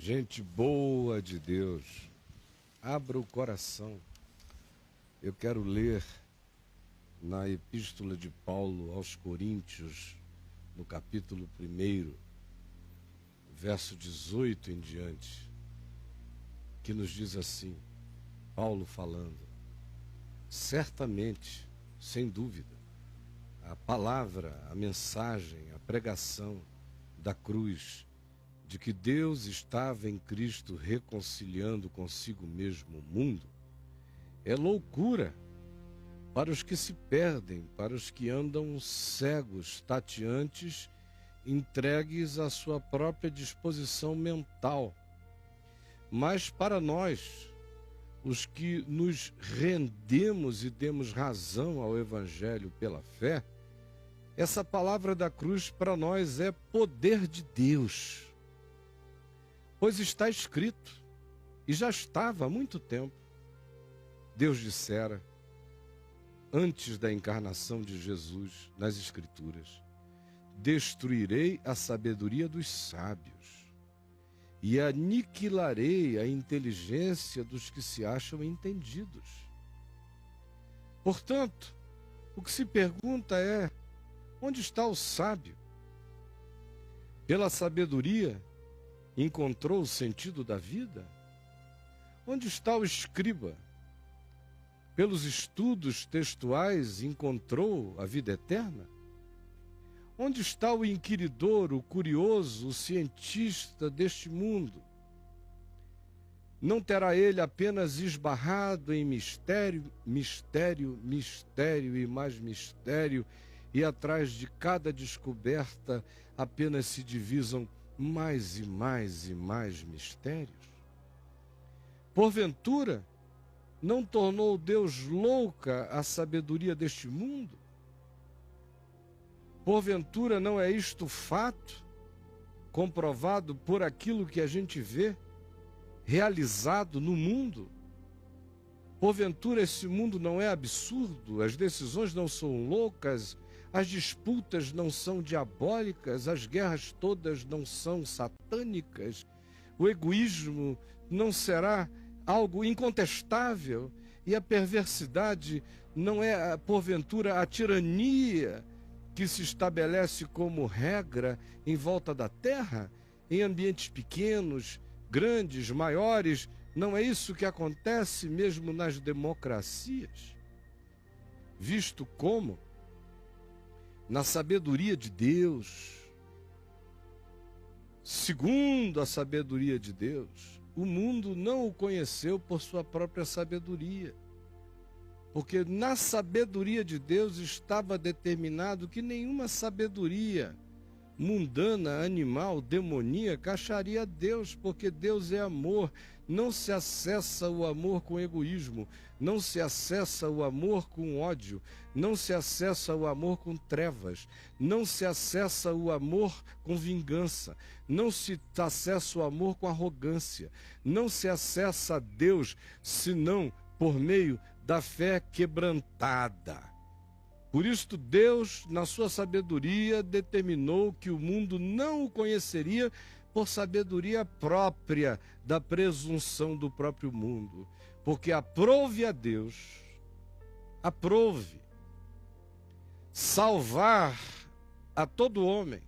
Gente boa de Deus, abra o coração. Eu quero ler na Epístola de Paulo aos Coríntios, no capítulo 1, verso 18 em diante, que nos diz assim, Paulo falando: certamente, sem dúvida, a palavra, a mensagem, a pregação da cruz, de que Deus estava em Cristo reconciliando consigo mesmo o mundo, é loucura para os que se perdem, para os que andam cegos, tateantes, entregues à sua própria disposição mental. Mas para nós, os que nos rendemos e demos razão ao Evangelho pela fé, essa palavra da cruz para nós é poder de Deus. Pois está escrito, e já estava há muito tempo. Deus dissera, antes da encarnação de Jesus nas Escrituras: destruirei a sabedoria dos sábios e aniquilarei a inteligência dos que se acham entendidos. Portanto, o que se pergunta é: onde está o sábio? Pela sabedoria encontrou o sentido da vida? Onde está o escriba? Pelos estudos textuais encontrou a vida eterna? Onde está o inquiridor, o curioso, o cientista deste mundo? Não terá ele apenas esbarrado em mistério, mistério, mistério e mais mistério, e atrás de cada descoberta apenas se divisam mais e mais e mais mistérios? Porventura, não tornou Deus louca a sabedoria deste mundo? Porventura não é isto fato, comprovado por aquilo que a gente vê, realizado no mundo? Porventura esse mundo não é absurdo, as decisões não são loucas, as disputas não são diabólicas, as guerras todas não são satânicas, o egoísmo não será algo incontestável, e a perversidade não é, porventura, a tirania que se estabelece como regra em volta da terra, em ambientes pequenos, grandes, maiores? Não é isso que acontece mesmo nas democracias? Visto como, na sabedoria de Deus, segundo a sabedoria de Deus, o mundo não o conheceu por sua própria sabedoria, porque na sabedoria de Deus estava determinado que nenhuma sabedoria mundana, animal, demoníaca acharia Deus, porque Deus é amor. Não se acessa o amor com egoísmo, não se acessa o amor com ódio, não se acessa o amor com trevas, não se acessa o amor com vingança, não se acessa o amor com arrogância, não se acessa a Deus senão por meio da fé quebrantada. Por isto Deus, na sua sabedoria, determinou que o mundo não o conheceria por sabedoria própria da presunção do próprio mundo. Porque aprove a Deus, aprove salvar a todo homem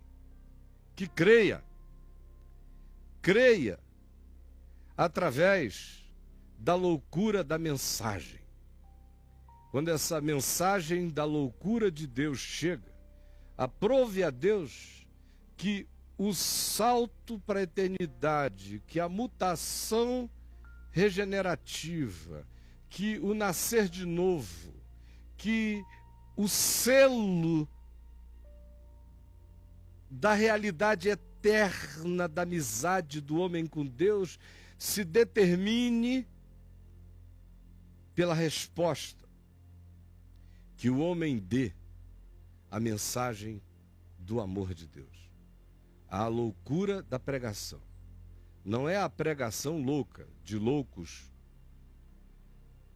que creia através da loucura da mensagem. Quando essa mensagem da loucura de Deus chega, aprove a Deus que o salto para a eternidade, que a mutação regenerativa, que o nascer de novo, que o selo da realidade eterna da amizade do homem com Deus se determine pela resposta que o homem dê à mensagem do amor de Deus. A loucura da pregação. Não é a pregação louca, de loucos.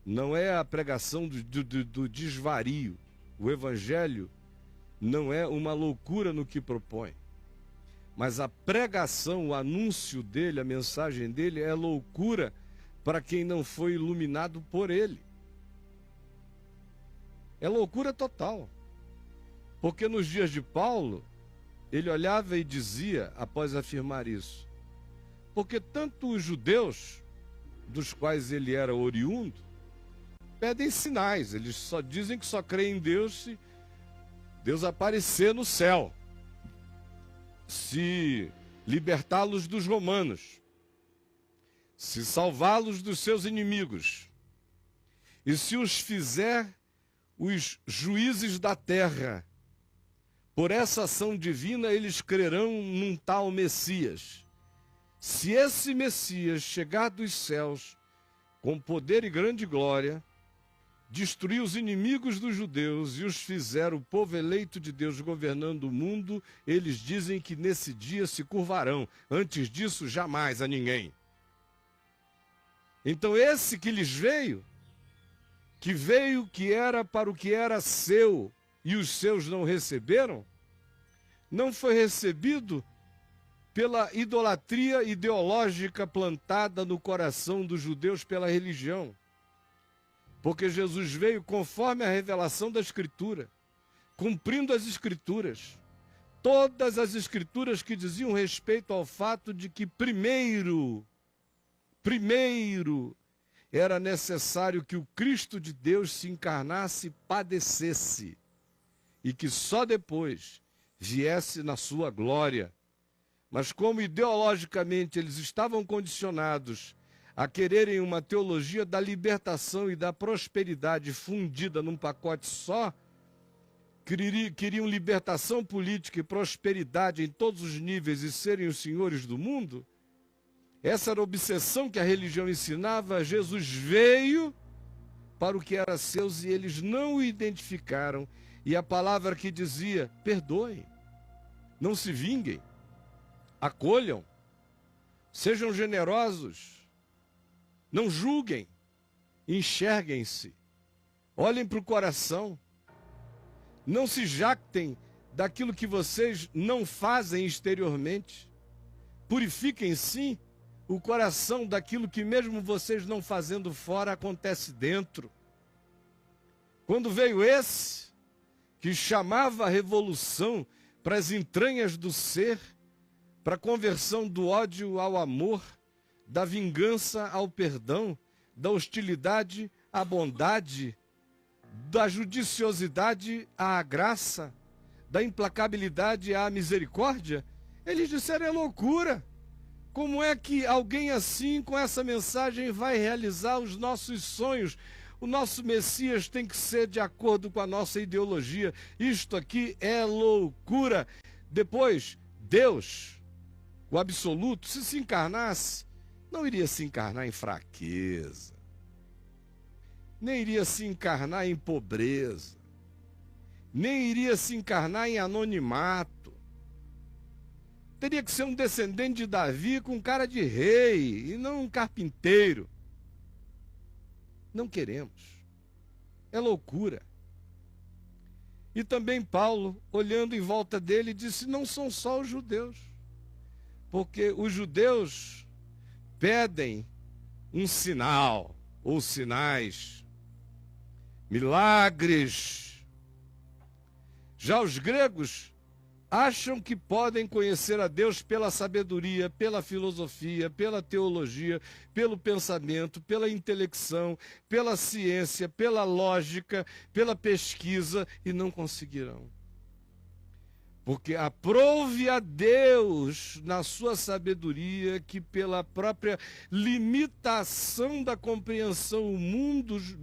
Não é a pregação do desvario. O Evangelho não é uma loucura no que propõe, Mas a pregação, o anúncio dele, a mensagem dele é loucura para quem não foi iluminado por ele. É loucura total. Porque nos dias de Paulo, ele olhava e dizia, após afirmar isso, porque tanto os judeus, dos quais ele era oriundo, pedem sinais. Eles só dizem que só creem em Deus se Deus aparecer no céu, se libertá-los dos romanos, se salvá-los dos seus inimigos, e se os fizer os juízes da terra. Por essa ação divina, eles crerão num tal Messias. Se esse Messias chegar dos céus com poder e grande glória, destruir os inimigos dos judeus e os fizer o povo eleito de Deus governando o mundo, eles dizem que nesse dia se curvarão. Antes disso, jamais a ninguém. Então esse que lhes veio, que era para o que era seu, e os seus não receberam, não foi recebido pela idolatria ideológica plantada no coração dos judeus pela religião. Porque Jesus veio conforme a revelação da Escritura, cumprindo as Escrituras. Todas as Escrituras que diziam respeito ao fato de que primeiro era necessário que o Cristo de Deus se encarnasse e padecesse, e que só depois viesse na sua glória. Mas como ideologicamente eles estavam condicionados a quererem uma teologia da libertação e da prosperidade fundida num pacote só, queriam libertação política e prosperidade em todos os níveis e serem os senhores do mundo, essa era a obsessão que a religião ensinava. Jesus veio para o que era seus e eles não o identificaram. E a palavra que dizia, perdoem, não se vinguem, acolham, sejam generosos, não julguem, enxerguem-se, olhem para o coração, não se jactem daquilo que vocês não fazem exteriormente, purifiquem sim o coração daquilo que mesmo vocês não fazendo fora acontece dentro. Quando veio esse, que chamava a revolução para as entranhas do ser, para a conversão do ódio ao amor, da vingança ao perdão, da hostilidade à bondade, da judiciosidade à graça, da implacabilidade à misericórdia, eles disseram, é loucura. Como é que alguém assim, com essa mensagem, vai realizar os nossos sonhos? O nosso Messias tem que ser de acordo com a nossa ideologia. Isto aqui é loucura. Depois, Deus, o absoluto, se encarnasse, não iria se encarnar em fraqueza, nem iria se encarnar em pobreza, nem iria se encarnar em anonimato. Teria que ser um descendente de Davi com cara de rei e não um carpinteiro. Não queremos. É loucura. E também Paulo, olhando em volta dele, disse, não são só os judeus. Porque os judeus pedem um sinal, ou sinais, milagres. Já os gregos acham que podem conhecer a Deus pela sabedoria, pela filosofia, pela teologia, pelo pensamento, pela intelecção, pela ciência, pela lógica, pela pesquisa, e não conseguirão. Porque aprove a Deus, na sua sabedoria, que pela própria limitação da compreensão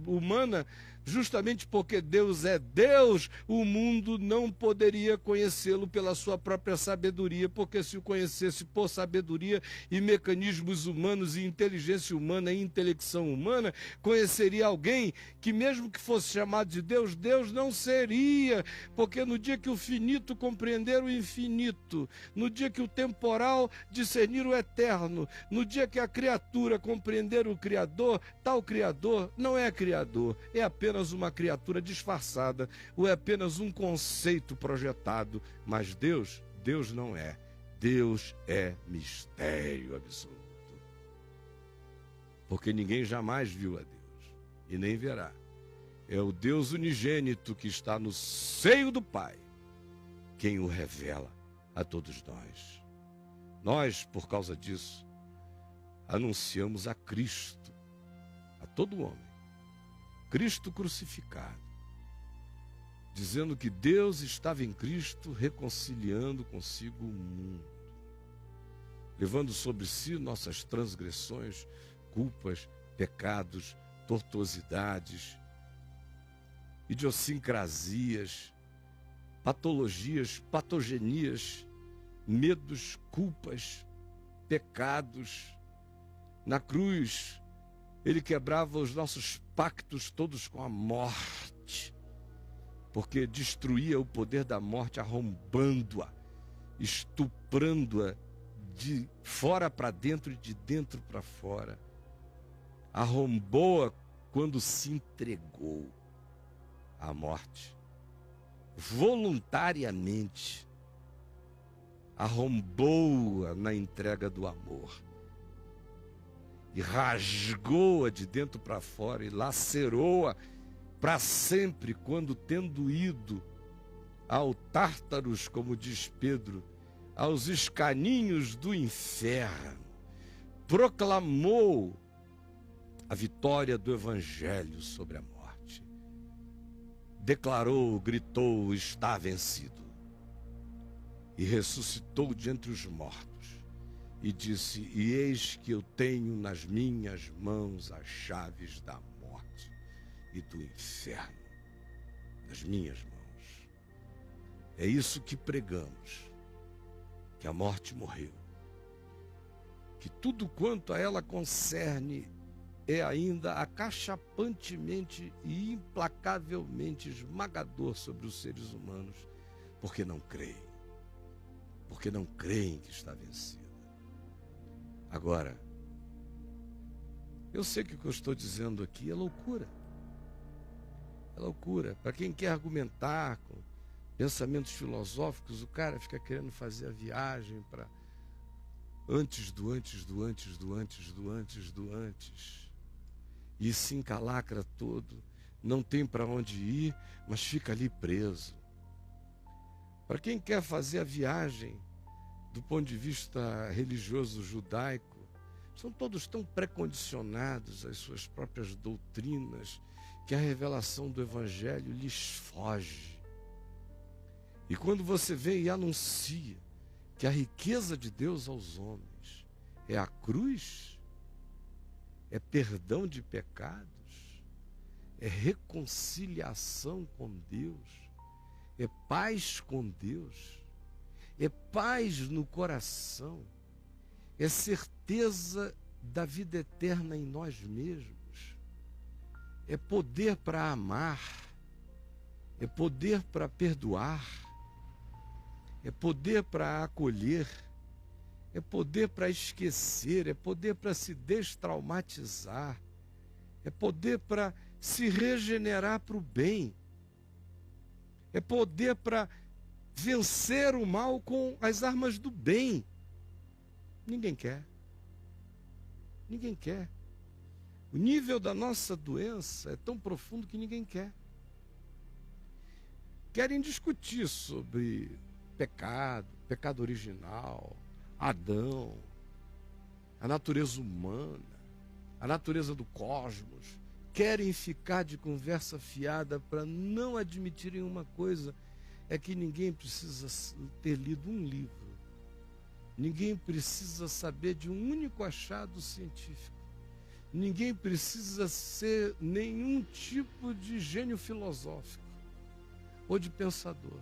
humana, justamente porque Deus é Deus, o mundo não poderia conhecê-lo pela sua própria sabedoria, porque se o conhecesse por sabedoria e mecanismos humanos e inteligência humana e intelecção humana, conheceria alguém que mesmo que fosse chamado de Deus, Deus não seria, porque no dia que o finito compreender o infinito, no dia que o temporal discernir o eterno, no dia que a criatura compreender o Criador, tal Criador não é Criador, é apenas uma criatura disfarçada, ou é apenas um conceito projetado, mas Deus não é. Deus é mistério absoluto. Porque ninguém jamais viu a Deus e nem verá. É o Deus unigênito que está no seio do Pai quem o revela a todos nós. Nós, por causa disso, anunciamos a Cristo, a todo homem, Cristo crucificado, dizendo que Deus estava em Cristo reconciliando consigo o mundo, levando sobre si nossas transgressões, culpas, pecados, tortuosidades, idiosincrasias, patologias, patogenias, medos, culpas, pecados. Na cruz, ele quebrava os nossos pactos todos com a morte, porque destruía o poder da morte, arrombando-a, estuprando-a de fora para dentro e de dentro para fora. Arrombou-a quando se entregou à morte. Voluntariamente arrombou-a na entrega do amor e rasgou-a de dentro para fora e lacerou-a para sempre, quando, tendo ido ao Tártaros, como diz Pedro, aos escaninhos do inferno, proclamou a vitória do Evangelho sobre a morte. Declarou, gritou, está vencido. E ressuscitou de entre os mortos. E disse, e eis que eu tenho nas minhas mãos as chaves da morte e do inferno. Nas minhas mãos. É isso que pregamos. Que a morte morreu. Que tudo quanto a ela concerne é ainda acachapantemente e implacavelmente esmagador sobre os seres humanos, porque não creem. Porque não creem que está vencida. Agora, eu sei que o que eu estou dizendo aqui é loucura. É loucura. Para quem quer argumentar com pensamentos filosóficos, o cara fica querendo fazer a viagem para antes do antes do antes do antes do antes do antes. E se encalacra todo, não tem para onde ir, mas fica ali preso. Para quem quer fazer a viagem do ponto de vista religioso judaico, são todos tão precondicionados às suas próprias doutrinas que a revelação do Evangelho lhes foge. E quando você vem e anuncia que a riqueza de Deus aos homens é a cruz, é perdão de pecados, é reconciliação com Deus, é paz com Deus, é paz no coração, é certeza da vida eterna em nós mesmos, é poder para amar, é poder para perdoar, é poder para acolher, é poder para esquecer, é poder para se destraumatizar, é poder para se regenerar para o bem, é poder para vencer o mal com as armas do bem. Ninguém quer. Ninguém quer. O nível da nossa doença é tão profundo que ninguém quer. Querem discutir sobre pecado, pecado original, Adão, a natureza humana, a natureza do cosmos. Querem ficar de conversa fiada para não admitirem uma coisa, é que ninguém precisa ter lido um livro, ninguém precisa saber de um único achado científico, ninguém precisa ser nenhum tipo de gênio filosófico ou de pensador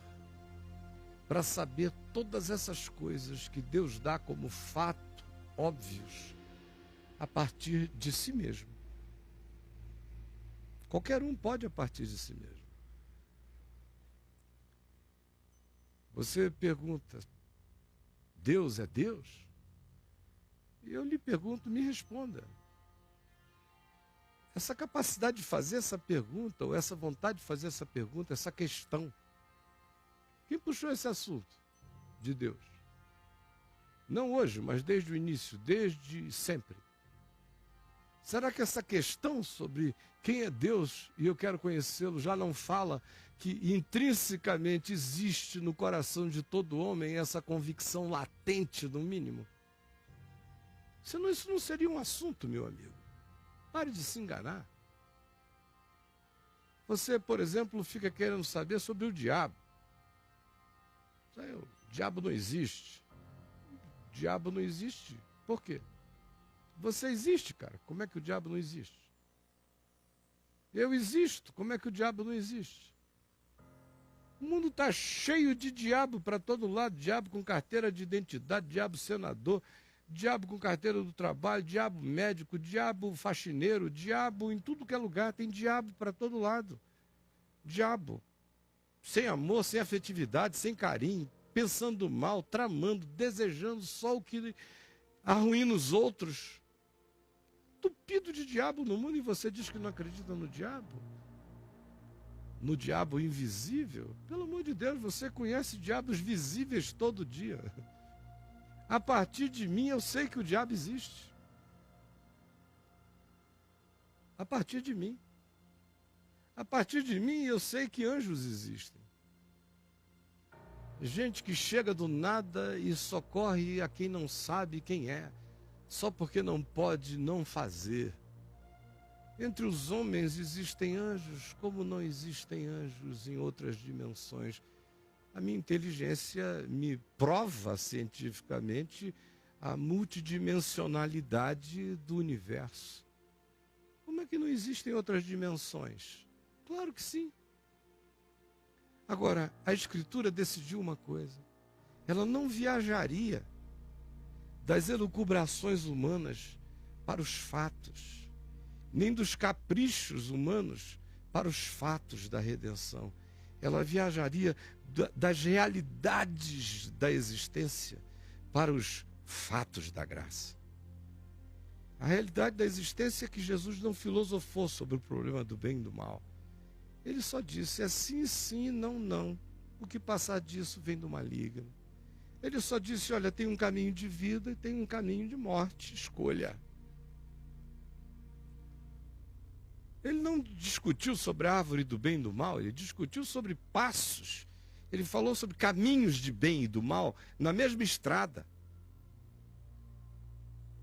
para saber todas essas coisas que Deus dá como fato óbvios a partir de si mesmo. Qualquer um pode a partir de si mesmo. Você pergunta, Deus é Deus? E eu lhe pergunto, me responda. Essa capacidade de fazer essa pergunta, ou essa vontade de fazer essa pergunta, essa questão, quem puxou esse assunto de Deus? Não hoje, mas desde o início, desde sempre. Será que essa questão sobre quem é Deus e eu quero conhecê-lo já não fala que intrinsecamente existe no coração de todo homem essa convicção latente, no mínimo? Senão isso não seria um assunto, meu amigo. Pare de se enganar. Você, por exemplo, fica querendo saber sobre o diabo. O diabo não existe. O diabo não existe. Por quê? Você existe, cara. Como é que o diabo não existe? Eu existo. Como é que o diabo não existe? O mundo está cheio de diabo para todo lado. Diabo com carteira de identidade, diabo senador, diabo com carteira do trabalho, diabo médico, diabo faxineiro, diabo em tudo que é lugar. Tem diabo para todo lado. Diabo. Sem amor, sem afetividade, sem carinho, pensando mal, tramando, desejando só o que arruína os outros. Tupido de diabo no mundo, e você diz que não acredita no diabo? No diabo invisível? Pelo amor de Deus, você conhece diabos visíveis todo dia. A partir de mim eu sei que o diabo existe. A partir de mim. A partir de mim eu sei que anjos existem. Gente que chega do nada e socorre a quem não sabe quem é, só porque não pode não fazer. Entre os homens existem anjos, como não existem anjos em outras dimensões. A minha inteligência me prova cientificamente a multidimensionalidade do universo. Como é que não existem outras dimensões? Claro que sim. Agora, a Escritura decidiu uma coisa. Ela não viajaria das elucubrações humanas para os fatos, nem dos caprichos humanos para os fatos da redenção. Ela viajaria das realidades da existência para os fatos da graça. A realidade da existência é que Jesus não filosofou sobre o problema do bem e do mal. Ele só disse, é sim, sim, não, não. O que passar disso vem do maligno. Ele só disse, olha, tem um caminho de vida e tem um caminho de morte, escolha. Ele não discutiu sobre a árvore do bem e do mal, ele discutiu sobre passos. Ele falou sobre caminhos de bem e do mal na mesma estrada.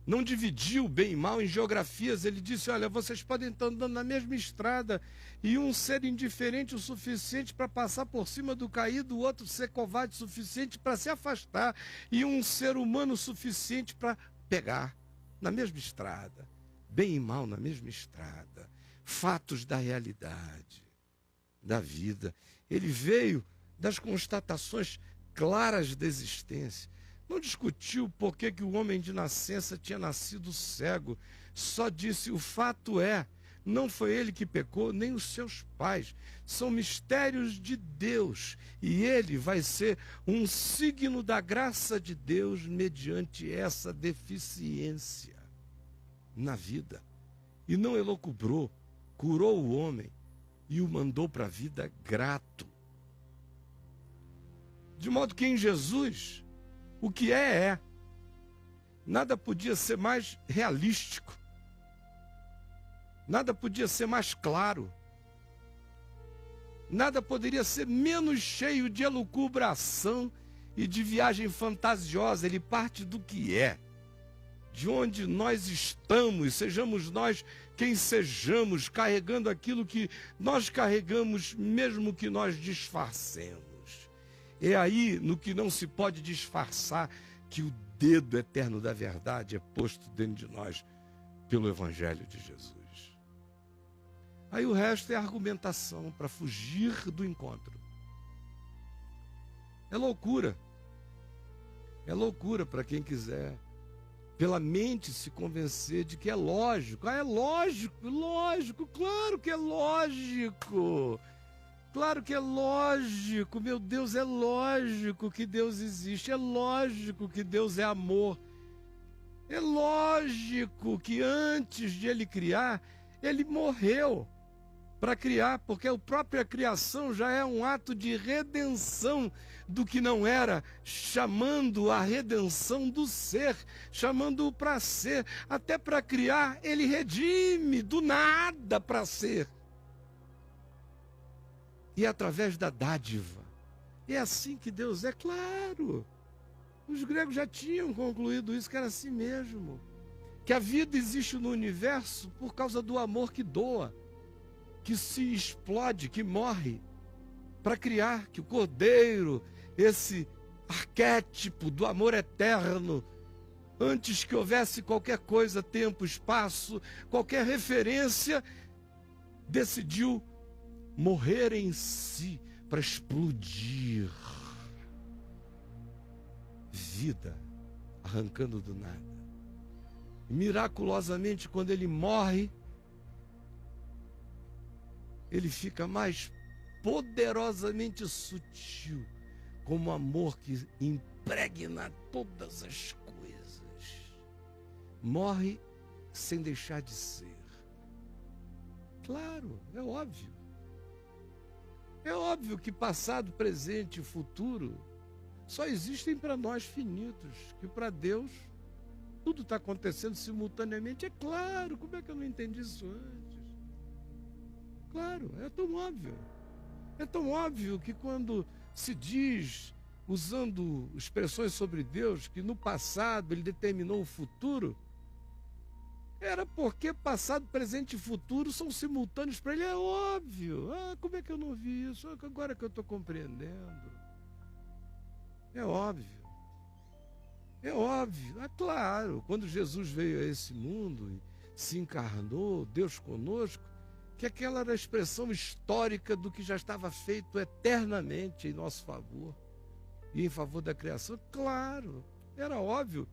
Não dividiu bem e mal em geografias. Ele disse, olha, vocês podem estar andando na mesma estrada e um ser indiferente o suficiente para passar por cima do caído, o outro ser covarde o suficiente para se afastar e um ser humano o suficiente para pegar na mesma estrada. Bem e mal na mesma estrada. Fatos da realidade, da vida. Ele veio das constatações claras da existência. Não discutiu por que o homem de nascença tinha nascido cego. Só disse, o fato é, não foi ele que pecou, nem os seus pais. São mistérios de Deus. E ele vai ser um signo da graça de Deus mediante essa deficiência na vida. E não elucubrou, curou o homem e o mandou para a vida grato. De modo que em Jesus, o que é. Nada podia ser mais realístico. Nada podia ser mais claro. Nada poderia ser menos cheio de elucubração e de viagem fantasiosa. Ele parte do que é. De onde nós estamos, sejamos nós quem sejamos, carregando aquilo que nós carregamos, mesmo que nós disfarcemos. É aí, no que não se pode disfarçar, que o dedo eterno da verdade é posto dentro de nós pelo Evangelho de Jesus. Aí o resto é argumentação para fugir do encontro. É loucura. É loucura para quem quiser, pela mente, se convencer de que é lógico. Ah, é lógico, lógico, claro que é lógico. Claro que é lógico, meu Deus, é lógico que Deus existe, é lógico que Deus é amor. É lógico que antes de Ele criar, Ele morreu. para criar, porque a própria criação já é um ato de redenção do que não era, chamando a redenção do ser, chamando-o para ser. Até para criar, ele redime do nada para ser. E através da dádiva. É assim que Deus é, claro. Os gregos já tinham concluído isso, que era assim mesmo. Que a vida existe no universo por causa do amor que doa, que se explode, que morre, para criar, que o Cordeiro, esse arquétipo do amor eterno, antes que houvesse qualquer coisa, tempo, espaço, qualquer referência, decidiu morrer em si para explodir. Vida arrancando do nada. E miraculosamente, quando ele morre, ele fica mais poderosamente sutil, como amor que impregna todas as coisas. Morre sem deixar de ser. Claro, é óbvio. É óbvio que passado, presente e futuro só existem para nós finitos, que para Deus tudo está acontecendo simultaneamente. É claro, como é que eu não entendi isso antes? Claro, é tão óbvio. É tão óbvio que quando se diz, usando expressões sobre Deus, que no passado ele determinou o futuro, era porque passado, presente e futuro são simultâneos para ele. É óbvio. Como é que eu não vi isso? Agora que eu estou compreendendo. É óbvio. É óbvio. Claro, quando Jesus veio a esse mundo e se encarnou, Deus conosco, que aquela era a expressão histórica do que já estava feito eternamente em nosso favor e em favor da criação. Claro, era óbvio.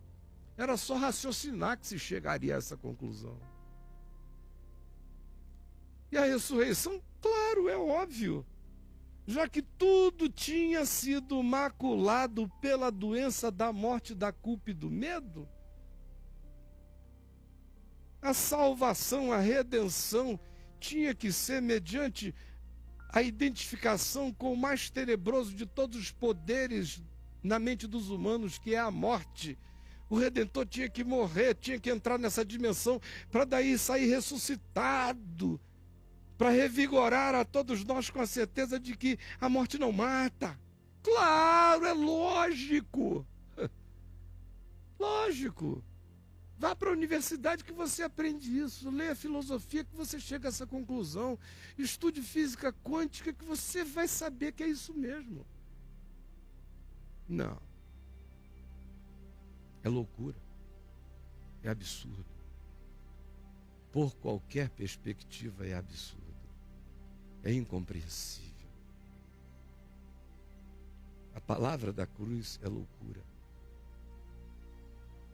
Era só raciocinar que se chegaria a essa conclusão. E a ressurreição, claro, é óbvio. Já que tudo tinha sido maculado pela doença da morte, da culpa e do medo, a salvação, a redenção tinha que ser mediante a identificação com o mais tenebroso de todos os poderes na mente dos humanos, que é a morte. O Redentor tinha que morrer, tinha que entrar nessa dimensão para daí sair ressuscitado, para revigorar a todos nós com a certeza de que a morte não mata. Claro, é lógico. Lógico. Vá para a universidade que você aprende isso. Leia filosofia que você chega a essa conclusão. Estude física quântica que você vai saber que é isso mesmo. Não. É loucura. É absurdo. Por qualquer perspectiva é absurdo. É incompreensível. A palavra da cruz é loucura.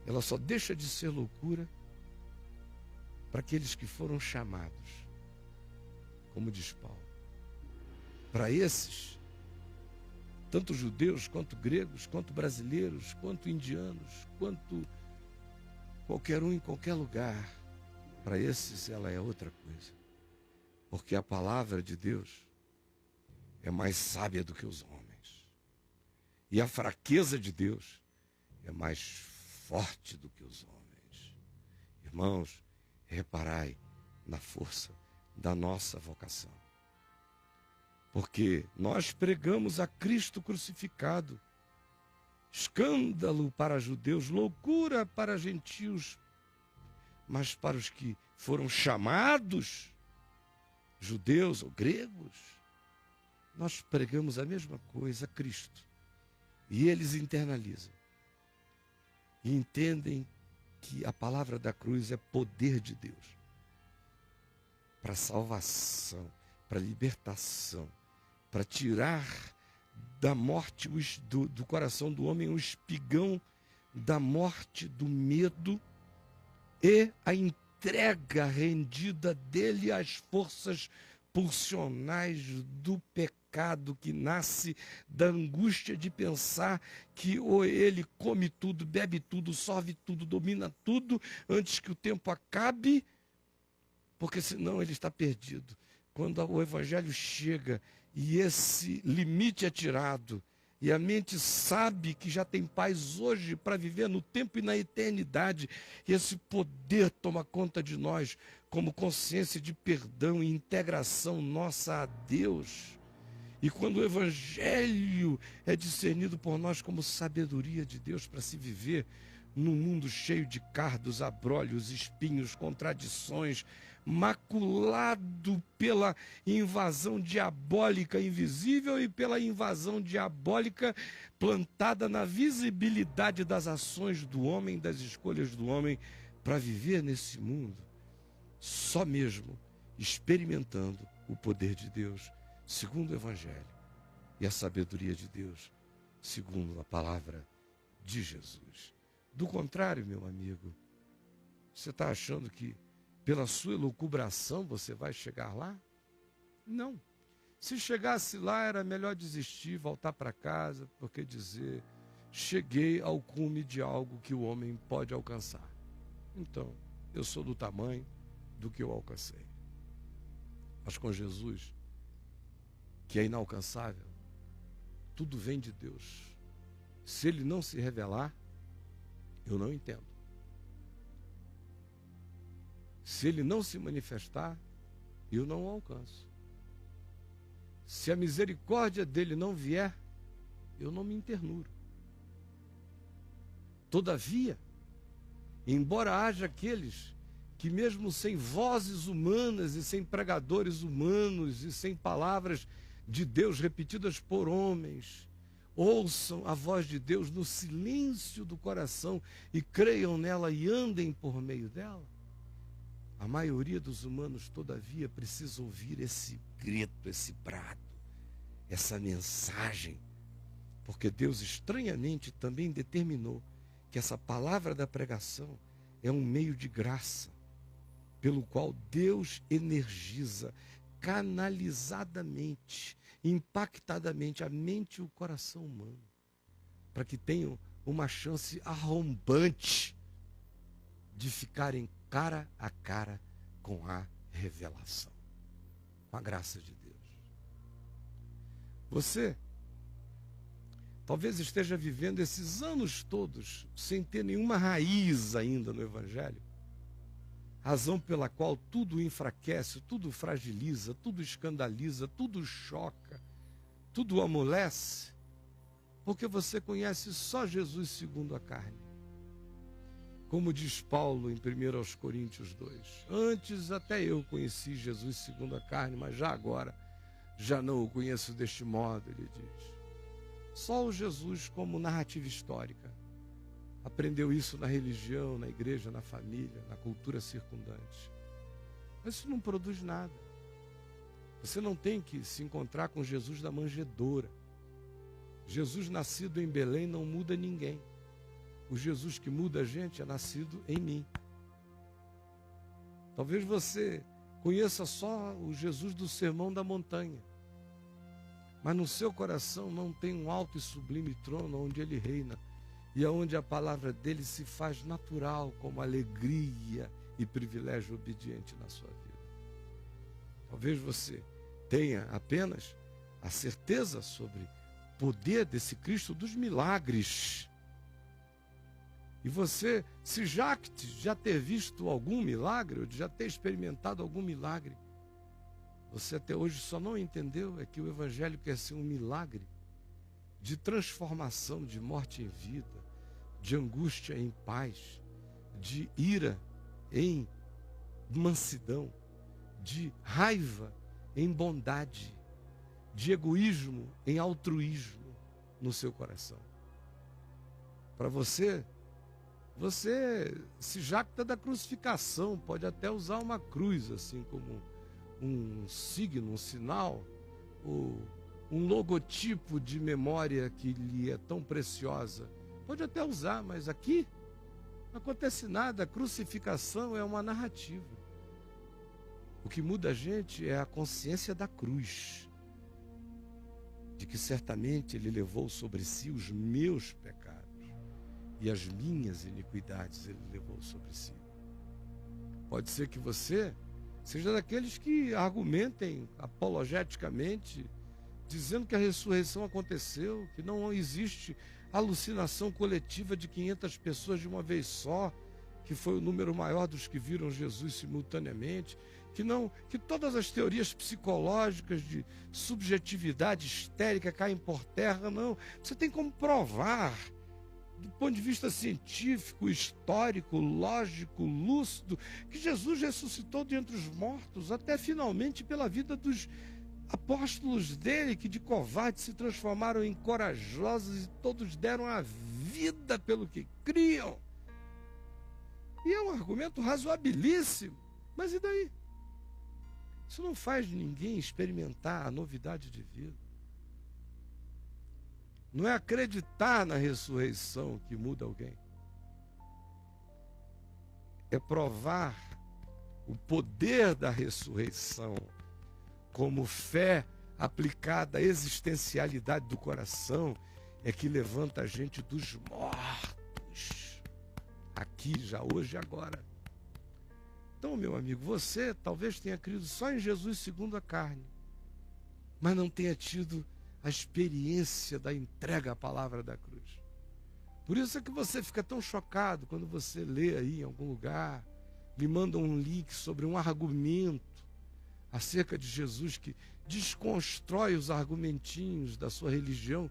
Ela só deixa de ser loucura para aqueles que foram chamados, como diz Paulo. Para esses, tanto judeus, quanto gregos, quanto brasileiros, quanto indianos, quanto qualquer um em qualquer lugar, para esses ela é outra coisa. Porque a palavra de Deus é mais sábia do que os homens. E a fraqueza de Deus é mais forte do que os homens. Irmãos, reparai na força da nossa vocação. Porque nós pregamos a Cristo crucificado, escândalo para judeus, loucura para gentios, mas para os que foram chamados, judeus ou gregos, nós pregamos a mesma coisa, Cristo. E eles internalizam. E entendem que a palavra da cruz é poder de Deus para salvação, para libertação, para tirar da morte do coração do homem o espigão da morte, do medo e a entrega rendida dele às forças pulsionais do pecado que nasce da angústia de pensar que ou ele come tudo, bebe tudo, sorve tudo, domina tudo antes que o tempo acabe, porque senão ele está perdido. quando o Evangelho chega e esse limite é tirado, e a mente sabe que já tem paz hoje para viver no tempo e na eternidade, e esse poder toma conta de nós como consciência de perdão e integração nossa a Deus. E quando o Evangelho é discernido por nós como sabedoria de Deus para se viver num mundo cheio de cardos, abrolhos, espinhos, contradições, maculado pela invasão diabólica invisível e pela invasão diabólica plantada na visibilidade das ações do homem, das escolhas do homem para viver nesse mundo, só mesmo experimentando o poder de Deus, segundo o Evangelho, e a sabedoria de Deus, segundo a palavra de Jesus. Do contrário, meu amigo, você está achando que pela sua elucubração você vai chegar lá? Não. Se chegasse lá, era melhor desistir, voltar para casa, porque dizer, cheguei ao cume de algo que o homem pode alcançar. Então, eu sou do tamanho do que eu alcancei. Mas com Jesus, que é inalcançável, tudo vem de Deus. Se ele não se revelar, eu não entendo. Se ele não se manifestar, eu não o alcanço. Se a misericórdia dele não vier, eu não me internuro. Todavia, embora haja aqueles que mesmo sem vozes humanas e sem pregadores humanos e sem palavras de Deus repetidas por homens, ouçam a voz de Deus no silêncio do coração e creiam nela e andem por meio dela, a maioria dos humanos, todavia, precisa ouvir esse grito, esse brado, essa mensagem, porque Deus estranhamente também determinou que essa palavra da pregação é um meio de graça, pelo qual Deus energiza canalizadamente, impactadamente a mente e o coração humano, para que tenham uma chance arrombante de ficarem cara a cara com a revelação, com a graça de Deus. Você talvez esteja vivendo esses anos todos sem ter nenhuma raiz ainda no Evangelho, razão pela qual tudo enfraquece, tudo fragiliza, tudo escandaliza, tudo choca, tudo amolece, porque você conhece só Jesus segundo a carne. Como diz Paulo em 1 Coríntios 2, antes até eu conheci Jesus segundo a carne, mas já agora já não o conheço deste modo, ele diz. Só o Jesus como narrativa histórica. Aprendeu isso na religião, na igreja, na família, na cultura circundante. Mas isso não produz nada. Você não tem que se encontrar com Jesus da manjedoura. Jesus nascido em Belém não muda ninguém. O Jesus que muda a gente é nascido em mim. Talvez você conheça só o Jesus do Sermão da Montanha, mas no seu coração não tem um alto e sublime trono onde ele reina e aonde a palavra dele se faz natural como alegria e privilégio obediente na sua vida. Talvez você tenha apenas a certeza sobre o poder desse Cristo dos milagres. E você se jacte de já ter visto algum milagre, ou de já ter experimentado algum milagre. Você até hoje só não entendeu é que o Evangelho quer ser um milagre de transformação de morte em vida, de angústia em paz, de ira em mansidão, de raiva em bondade, de egoísmo em altruísmo no seu coração. Para você se jacta da crucificação, pode até usar uma cruz assim como um signo, um sinal, ou um logotipo de memória que lhe é tão preciosa. Pode até usar, mas aqui não acontece nada. A crucificação é uma narrativa. O que muda a gente é a consciência da cruz, de que certamente ele levou sobre si os meus pecados e as minhas iniquidades ele levou sobre si. Pode ser que você seja daqueles que argumentem apologeticamente, dizendo que a ressurreição aconteceu, que não existe alucinação coletiva de 500 pessoas de uma vez só, que foi o número maior dos que viram Jesus simultaneamente, que todas as teorias psicológicas de subjetividade histérica caem por terra, não. Você tem como provar, do ponto de vista científico, histórico, lógico, lúcido, que Jesus ressuscitou dentre os mortos, até finalmente pela vida dos apóstolos dele, que de covardes se transformaram em corajosos e todos deram a vida pelo que criam. E é um argumento razoabilíssimo. Mas e daí? Isso não faz ninguém experimentar a novidade de vida. Não é acreditar na ressurreição que muda alguém. É provar o poder da ressurreição como fé aplicada à existencialidade do coração é que levanta a gente dos mortos. Aqui, já hoje e agora. Então, meu amigo, você talvez tenha crido só em Jesus segundo a carne, mas não tenha tido a experiência da entrega à palavra da cruz. Por isso é que você fica tão chocado quando você lê aí em algum lugar, lhe manda um link sobre um argumento acerca de Jesus que desconstrói os argumentinhos da sua religião.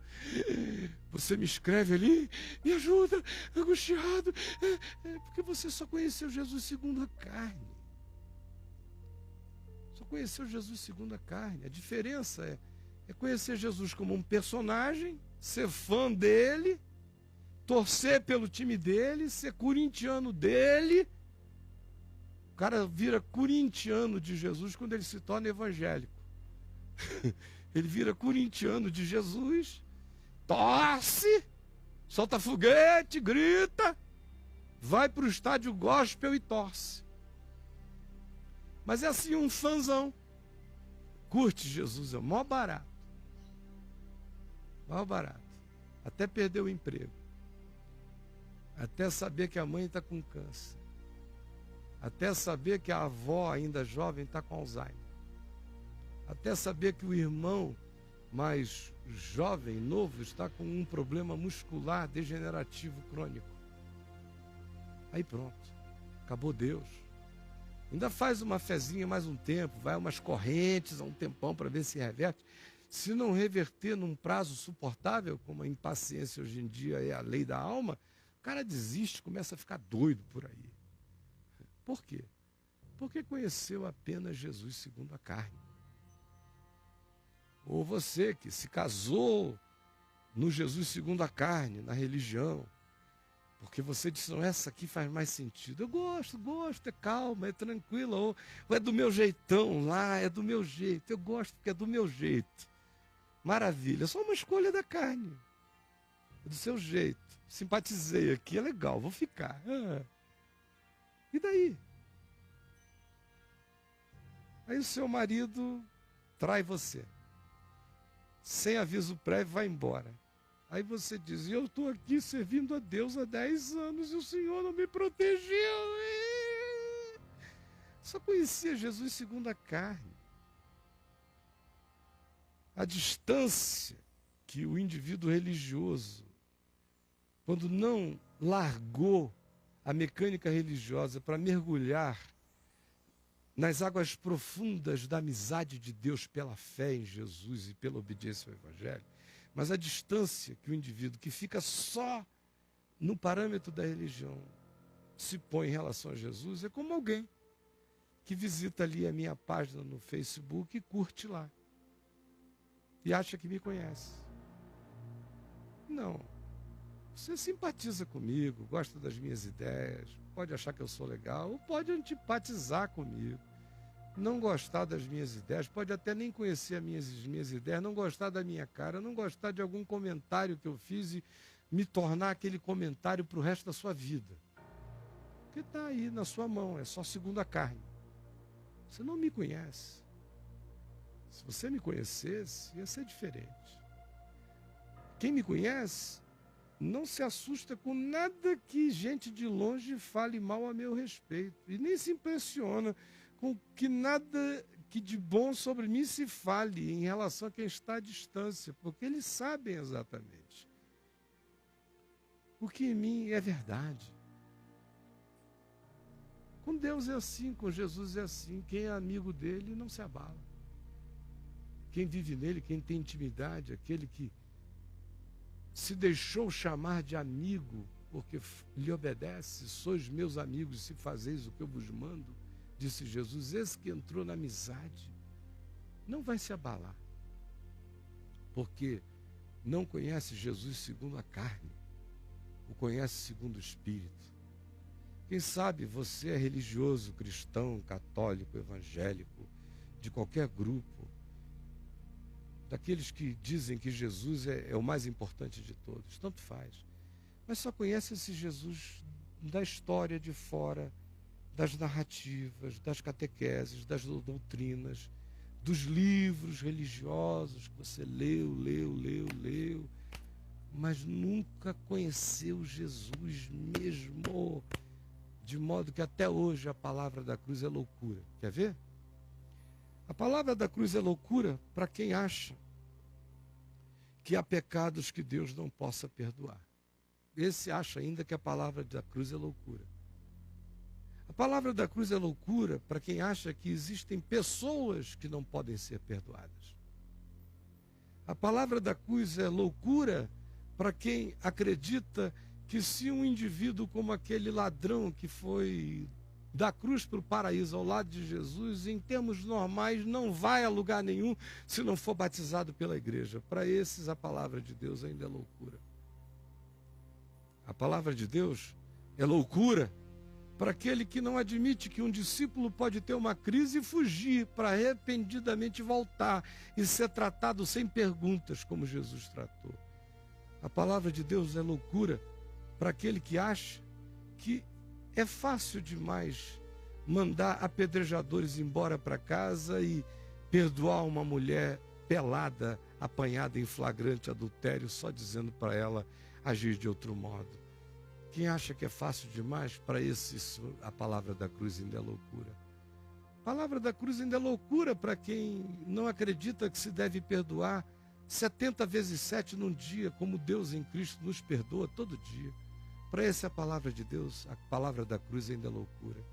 Você me escreve ali, me ajuda, angustiado, porque você só conheceu Jesus segundo a carne. Só conheceu Jesus segundo a carne. A diferença é conhecer Jesus como um personagem, ser fã dele, torcer pelo time dele, ser corintiano dele. O cara vira corintiano de Jesus quando ele se torna evangélico. Ele vira corintiano de Jesus, torce, solta foguete, grita, vai para o estádio gospel e torce. Mas é assim um fãzão. Curte Jesus, é o maior barato. Maior barato. Até perder o emprego. Até saber que a mãe está com câncer. Até saber que a avó, ainda jovem, está com Alzheimer. Até saber que o irmão mais jovem, novo, está com um problema muscular degenerativo crônico. Aí pronto, acabou Deus. Ainda faz uma fezinha mais um tempo, vai umas correntes há um tempão para ver se reverte. Se não reverter num prazo suportável, como a impaciência hoje em dia é a lei da alma, o cara desiste, começa a ficar doido por aí. Por quê? Porque conheceu apenas Jesus segundo a carne. Ou você que se casou no Jesus segundo a carne, na religião, porque você disse, não, essa aqui faz mais sentido. Eu gosto, é calma, é tranquila, ou é do meu jeitão lá, é do meu jeito. Eu gosto porque é do meu jeito. Maravilha, é só uma escolha da carne. É do seu jeito. Simpatizei aqui, é legal, vou ficar. E daí? Aí o seu marido trai você. Sem aviso prévio, vai embora. Aí você diz, eu estou aqui servindo a Deus há 10 anos e o Senhor não me protegeu. Só conhecia Jesus segundo a carne. A distância que o indivíduo religioso, quando não largou a mecânica religiosa para mergulhar nas águas profundas da amizade de Deus pela fé em Jesus e pela obediência ao Evangelho, mas a distância que o indivíduo que fica só no parâmetro da religião se põe em relação a Jesus é como alguém que visita ali a minha página no Facebook e curte lá e acha que me conhece. Não. Você simpatiza comigo, gosta das minhas ideias, pode achar que eu sou legal, ou pode antipatizar comigo, não gostar das minhas ideias, pode até nem conhecer as minhas ideias, não gostar da minha cara, não gostar de algum comentário que eu fiz e me tornar aquele comentário para o resto da sua vida. Porque está aí na sua mão, é só segundo a carne. Você não me conhece. Se você me conhecesse, ia ser diferente. Quem me conhece não se assusta com nada que gente de longe fale mal a meu respeito. E nem se impressiona com que nada que de bom sobre mim se fale em relação a quem está à distância, porque eles sabem exatamente o que em mim é verdade. Com Deus é assim, com Jesus é assim. Quem é amigo dele não se abala. Quem vive nele, quem tem intimidade, aquele que se deixou chamar de amigo, porque lhe obedece, sois meus amigos se fazeis o que eu vos mando, disse Jesus. Esse que entrou na amizade não vai se abalar, porque não conhece Jesus segundo a carne, o conhece segundo o Espírito. Quem sabe você é religioso, cristão, católico, evangélico, de qualquer grupo, daqueles que dizem que Jesus é o mais importante de todos, tanto faz, mas só conhece esse Jesus da história de fora, das narrativas, das catequeses, das doutrinas, dos livros religiosos que você leu, mas nunca conheceu Jesus mesmo, de modo que até hoje a palavra da cruz é loucura. Quer ver? A palavra da cruz é loucura para quem acha que há pecados que Deus não possa perdoar. Esse acha ainda que a palavra da cruz é loucura. A palavra da cruz é loucura para quem acha que existem pessoas que não podem ser perdoadas. A palavra da cruz é loucura para quem acredita que se um indivíduo como aquele ladrão que foi da cruz para o paraíso ao lado de Jesus, em termos normais, não vai a lugar nenhum se não for batizado pela igreja. Para esses, a palavra de Deus ainda é loucura. A palavra de Deus é loucura para aquele que não admite que um discípulo pode ter uma crise e fugir para arrependidamente voltar e ser tratado sem perguntas, como Jesus tratou. A palavra de Deus é loucura para aquele que acha que é fácil demais mandar apedrejadores embora para casa e perdoar uma mulher pelada, apanhada em flagrante adultério, só dizendo para ela agir de outro modo. Quem acha que é fácil demais, para esse a palavra da cruz ainda é loucura. A palavra da cruz ainda é loucura para quem não acredita que se deve perdoar 70 vezes 7 num dia, como Deus em Cristo nos perdoa todo dia. Para essa palavra de Deus, a palavra da cruz ainda é loucura.